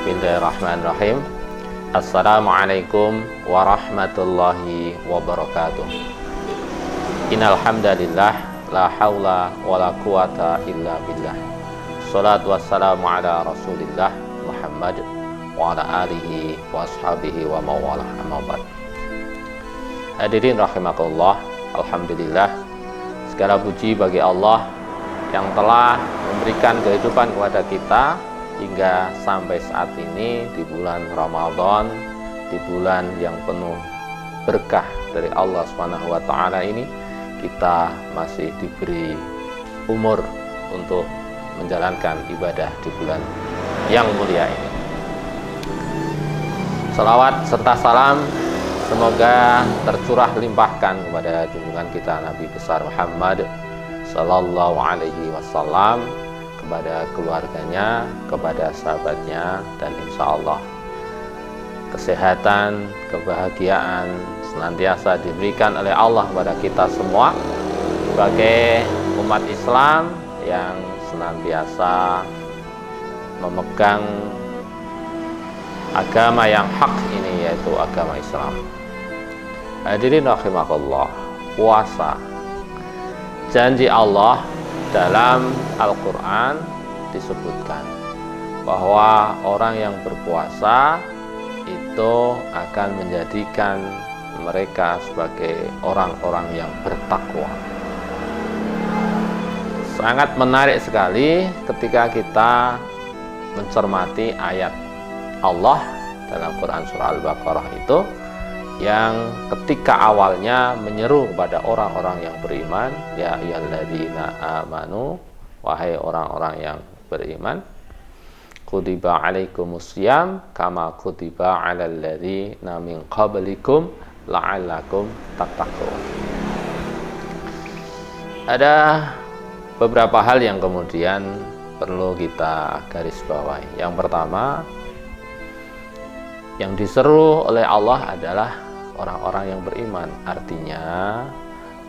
Bismillahirrahmanirrahim. Assalamualaikum warahmatullahi wabarakatuh. Innal hamdalillah la haula wala quwata illa billah. Shalatu wassalamu ala Rasulillah Muhammad wa ala alihi wa ashabihi wa mawalah, amma ba'd. Hadirin rahimakumullah, alhamdulillah, segala puji bagi Allah yang telah memberikan kehidupan kepada kita hingga sampai saat ini di bulan Ramadan, di bulan yang penuh berkah dari Allah Subhanahu wa taala ini, kita masih diberi umur untuk menjalankan ibadah di bulan yang mulia ini. Salawat serta salam semoga tercurah limpahkan kepada junjungan kita Nabi besar Muhammad sallallahu alaihi wasallam, kepada keluarganya, kepada sahabatnya, dan insya Allah kesehatan, kebahagiaan senantiasa diberikan oleh Allah kepada kita semua sebagai umat Islam yang senantiasa memegang agama yang hak ini, yaitu agama Islam. Hadirin rahimakumullah, puasa, janji Allah dalam Al-Quran disebutkan bahwa orang yang berpuasa itu akan menjadikan mereka sebagai orang-orang yang bertakwa. Sangat menarik sekali ketika kita mencermati ayat Allah dalam Quran surah Al-Baqarah itu, yang ketika awalnya menyeru kepada orang-orang yang beriman, ya ayyuhalladzina amanu, wahai orang-orang yang beriman, kutiba alaikumussyam kama kutiba alal ladzina min qablikum la'allakum tattaqun. Ada beberapa hal yang kemudian perlu kita garis bawahi. Yang pertama, yang diseru oleh Allah adalah orang-orang yang beriman. Artinya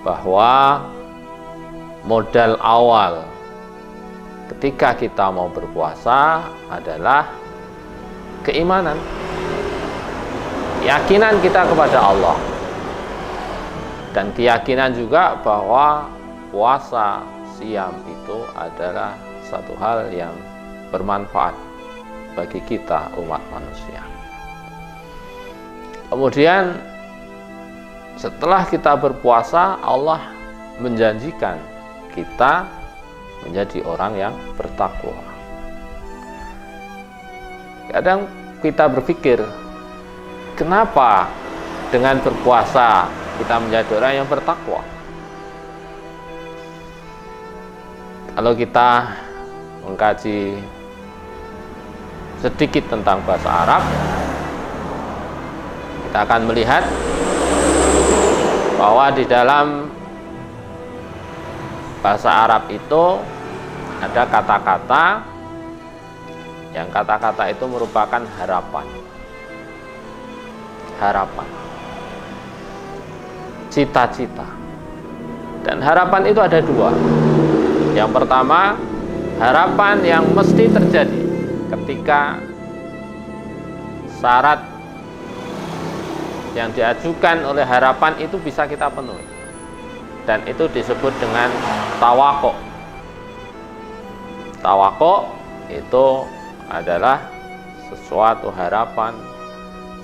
bahwa modal awal ketika kita mau berpuasa adalah keimanan, keyakinan kita kepada Allah, dan keyakinan juga bahwa puasa siam itu adalah satu hal yang bermanfaat bagi kita umat manusia. Kemudian setelah kita berpuasa, Allah menjanjikan kita menjadi orang yang bertakwa. Kadang kita berpikir, kenapa dengan berpuasa kita menjadi orang yang bertakwa? Kalau kita mengkaji sedikit tentang bahasa Arab, kita akan melihat bahwa di dalam bahasa Arab itu ada kata-kata yang kata-kata itu merupakan harapan, cita-cita. Dan harapan itu ada dua. Yang pertama, harapan yang mesti terjadi ketika syarat yang diajukan oleh harapan itu bisa kita penuhi, dan itu disebut dengan tawako. Tawako itu adalah sesuatu harapan,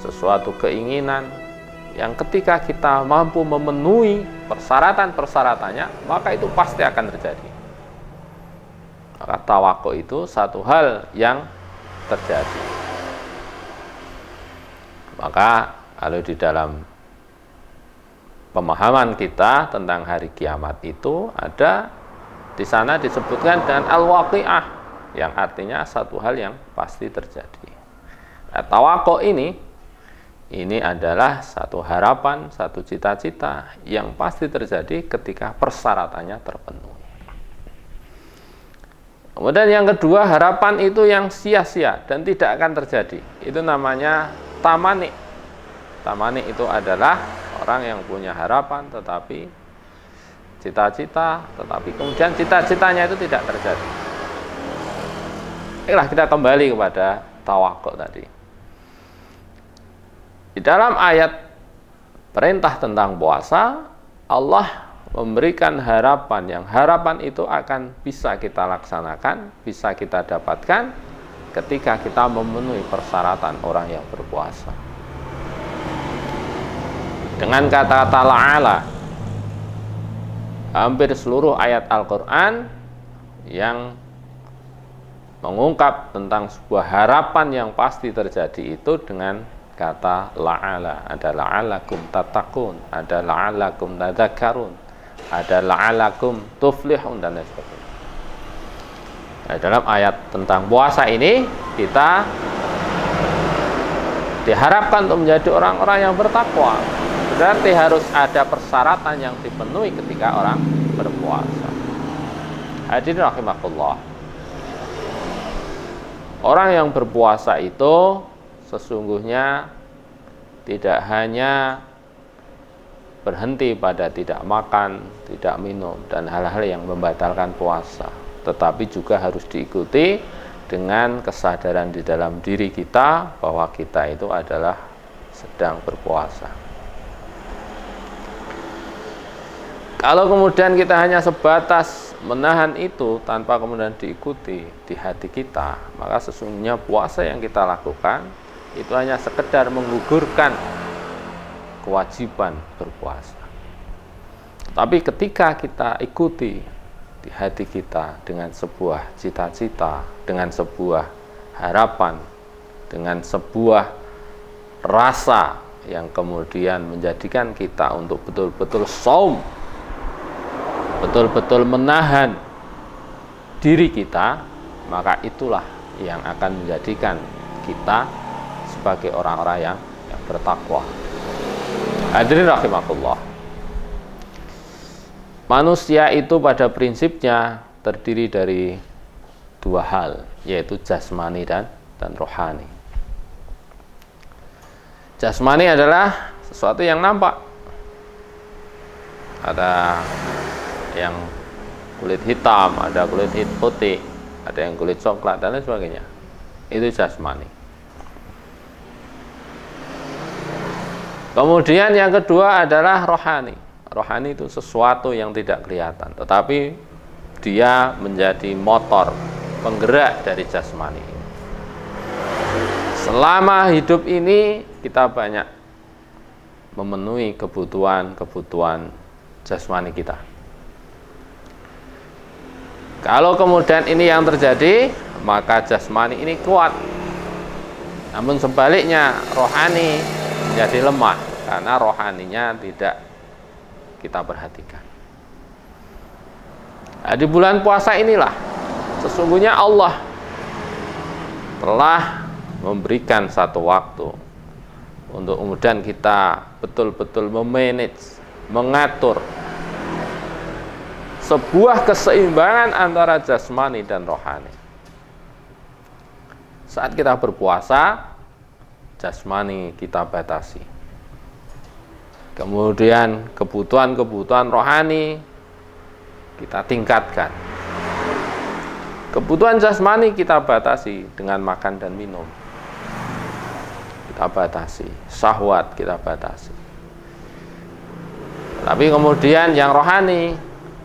sesuatu keinginan yang ketika kita mampu memenuhi persyaratan-persyaratannya, maka itu pasti akan terjadi. Maka tawako itu satu hal yang terjadi. Maka kalau di dalam pemahaman kita tentang hari kiamat itu ada di sana disebutkan dengan al-waqi'ah, yang artinya satu hal yang pasti terjadi. Nah, tawako ini adalah satu harapan, satu cita-cita yang pasti terjadi ketika persyaratannya terpenuhi. Kemudian yang kedua, harapan itu yang sia-sia dan tidak akan terjadi. Itu namanya tamani. Tamani itu adalah orang yang punya harapan tetapi cita-cita, tetapi kemudian cita-citanya itu tidak terjadi. Baiklah, kita kembali kepada tawakkul tadi. Di dalam ayat perintah tentang puasa, Allah memberikan harapan, yang harapan itu akan bisa kita laksanakan, bisa kita dapatkan ketika kita memenuhi persyaratan orang yang berpuasa. Dengan kata-kata la'ala, hampir seluruh ayat Al-Quran yang mengungkap tentang sebuah harapan yang pasti terjadi itu dengan kata la'ala. Ada la'alakum tattaqun, ada la'alakum tadhakkarun, ada la'alakum tuflihun, dan lain sebagainya. Nah, dalam ayat tentang puasa ini kita diharapkan untuk menjadi orang-orang yang bertakwa. Berarti harus ada persyaratan yang dipenuhi ketika orang berpuasa. Hadirin rahimakumullah. Orang yang berpuasa itu sesungguhnya tidak hanya berhenti pada tidak makan, tidak minum, dan hal-hal yang membatalkan puasa, tetapi juga harus diikuti dengan kesadaran di dalam diri kita bahwa kita itu adalah sedang berpuasa. Kalau kemudian kita hanya sebatas menahan itu tanpa kemudian diikuti di hati kita, maka sesungguhnya puasa yang kita lakukan itu hanya sekedar menggugurkan kewajiban berpuasa. Tapi ketika kita ikuti di hati kita dengan sebuah cita-cita, dengan sebuah harapan, dengan sebuah rasa yang kemudian menjadikan kita untuk betul-betul shaum, betul-betul menahan diri kita, maka itulah yang akan menjadikan kita sebagai orang-orang yang bertakwa. Hadirin rahimakumullah. Manusia itu pada prinsipnya terdiri dari dua hal, yaitu jasmani dan rohani. Jasmani adalah sesuatu yang nampak. Ada yang kulit hitam, ada kulit putih, ada yang kulit coklat, dan lain sebagainya. Itu jasmani. Kemudian yang kedua adalah rohani. Rohani itu sesuatu yang tidak kelihatan, tetapi dia menjadi motor, penggerak dari jasmani. Selama hidup ini kita banyak memenuhi kebutuhan jasmani kita. Kalau kemudian ini yang terjadi, maka jasmani ini kuat. Namun sebaliknya, rohani menjadi lemah karena rohaninya tidak kita perhatikan. Nah, di bulan puasa inilah sesungguhnya Allah telah memberikan satu waktu untuk kemudian kita betul-betul memanage, mengatur sebuah keseimbangan antara jasmani dan rohani. Saat kita berpuasa, jasmani kita batasi. Kemudian kebutuhan rohani kita tingkatkan. Kebutuhan jasmani kita batasi dengan makan dan minum. Kita batasi, syahwat kita batasi. Tapi kemudian yang rohani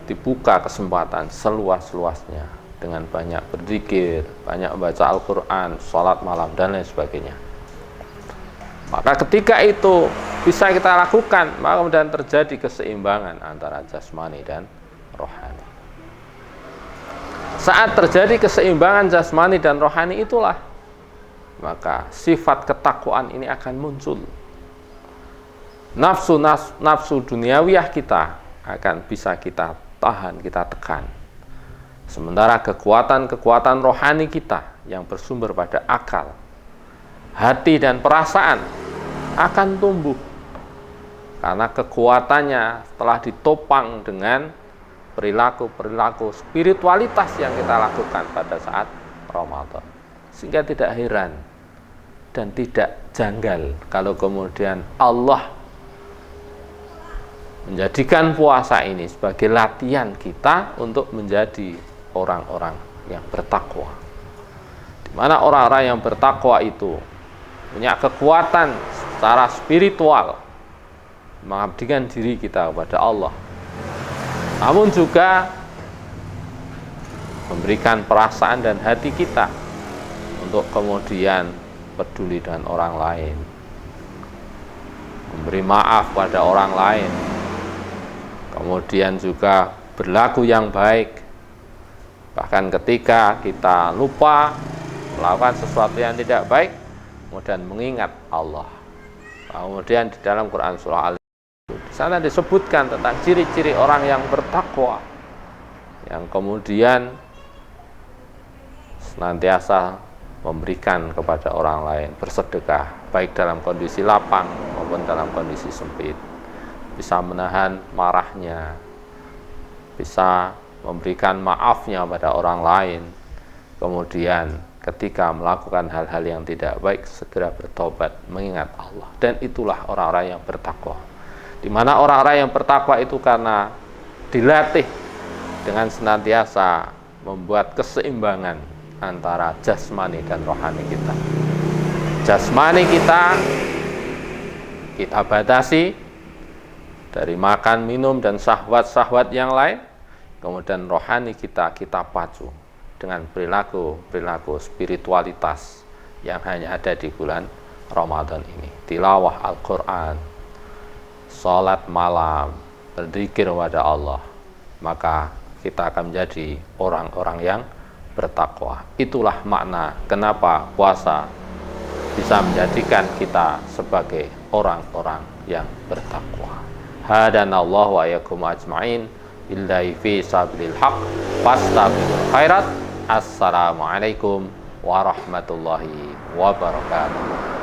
dibuka kesempatan seluas-luasnya dengan banyak berzikir, banyak membaca Al-Quran, sholat malam, dan lain sebagainya. Maka ketika itu bisa kita lakukan, maka kemudian terjadi keseimbangan antara jasmani dan rohani. Saat terjadi keseimbangan jasmani dan rohani itulah, maka sifat ketakwaan ini akan muncul. Nafsu duniawiyah kita akan bisa kita tahan, kita tekan. Sementara kekuatan rohani kita yang bersumber pada akal, hati dan perasaan akan tumbuh karena kekuatannya telah ditopang dengan perilaku spiritualitas yang kita lakukan pada saat Ramadan. Sehingga tidak heran dan tidak janggal kalau kemudian Allah menjadikan puasa ini sebagai latihan kita untuk menjadi orang-orang yang bertakwa. Di mana orang-orang yang bertakwa itu punya kekuatan secara spiritual mengabdikan diri kita kepada Allah, namun juga memberikan perasaan dan hati kita untuk kemudian peduli dengan orang lain, memberi maaf pada orang lain, kemudian juga berlaku yang baik. Bahkan ketika kita lupa melakukan sesuatu yang tidak baik, kemudian mengingat Allah. Kemudian di dalam Quran surah di sana disebutkan tentang ciri-ciri orang yang bertakwa, yang kemudian senantiasa memberikan kepada orang lain, bersedekah, baik dalam kondisi lapang maupun dalam kondisi sempit, bisa menahan marahnya, bisa memberikan maafnya pada orang lain, kemudian ketika melakukan hal-hal yang tidak baik segera bertobat, mengingat Allah. Dan itulah orang-orang yang bertakwa. Di mana orang-orang yang bertakwa itu karena dilatih dengan senantiasa membuat keseimbangan antara jasmani dan rohani kita. Jasmani kita batasi dari makan, minum, dan syahwat-syahwat yang lain. Kemudian rohani kita pacu dengan perilaku spiritualitas yang hanya ada di bulan Ramadan ini. Tilawah Al-Quran, salat malam, berzikir kepada Allah, maka kita akan menjadi orang-orang yang bertakwa. Itulah makna kenapa puasa bisa menjadikan kita sebagai orang-orang yang bertakwa. Hadanallahu wa iyyakum ajma'in billahi fi sabilil haq fastabiqul khairat. Assalamualaikum warahmatullahi wabarakatuh.